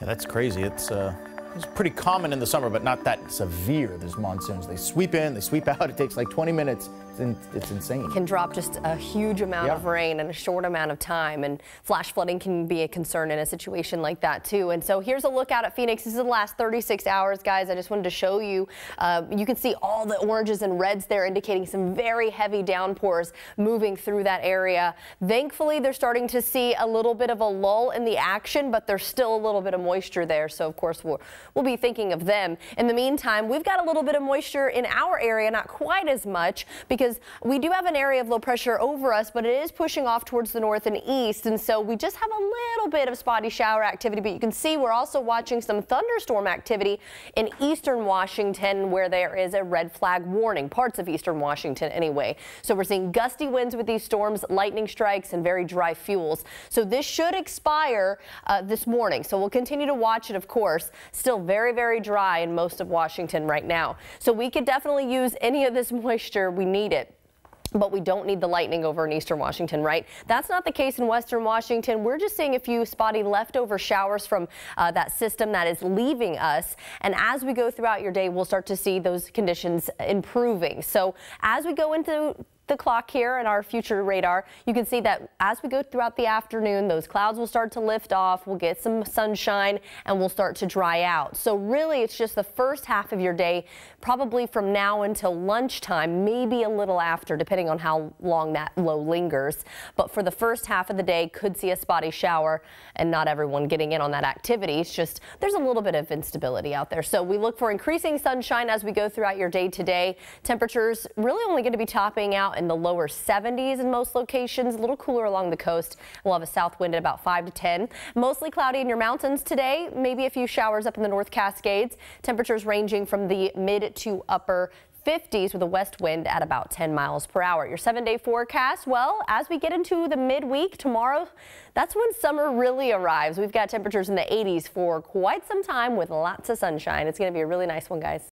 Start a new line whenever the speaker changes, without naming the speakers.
Yeah, that's crazy. It's pretty common in the summer, but not that severe. There's monsoons. They sweep in, they sweep out. It takes like 20 minutes. It's insane.
It can drop just a huge amount of rain in a short amount of time, and flash flooding can be a concern in a situation like that too. And so here's a look out at Phoenix. This is the last 36 hours, guys. I just wanted to show you. You can see all the oranges and reds there indicating some very heavy downpours moving through that area. Thankfully, they're starting to see a little bit of a lull in the action, but there's still a little bit of moisture there. So of course we'll be thinking of them. In the meantime, we've got a little bit of moisture in our area, not quite as much, because we do have an area of low pressure over us, but it is pushing off towards the north and east. And so we just have a little bit of spotty shower activity, but you can see we're also watching some thunderstorm activity in eastern Washington, where there is a red flag warning, parts of eastern Washington anyway. So we're seeing gusty winds with these storms, lightning strikes, and very dry fuels. So this should expire this morning. So we'll continue to watch it, of course. Still very, very dry in most of Washington right now. So we could definitely use any of this moisture. We need it. But we don't need the lightning over in eastern Washington, right? That's not the case in western Washington. We're just seeing a few spotty leftover showers from that system that is leaving us. And as we go throughout your day, we'll start to see those conditions improving. So as we go into the clock here and our future radar, you can see that as we go throughout the afternoon, those clouds will start to lift off. We'll get some sunshine and we'll start to dry out. So really, it's just the first half of your day, probably from now until lunchtime, maybe a little after, depending on how long that low lingers. But for the first half of the day, could see a spotty shower, and not everyone getting in on that activity. It's just there's a little bit of instability out there. So we look for increasing sunshine as we go throughout your day today. Temperatures really only going to be topping out in the lower 70s in most locations, a little cooler along the coast. We'll have a south wind at about 5 to 10. Mostly cloudy in your mountains today, maybe a few showers up in the North Cascades. Temperatures ranging from the mid to upper 50s with a west wind at about 10 miles per hour. Your 7-day forecast, well, as we get into the midweek tomorrow, that's when summer really arrives. We've got temperatures in the 80s for quite some time with lots of sunshine. It's going to be a really nice one, guys.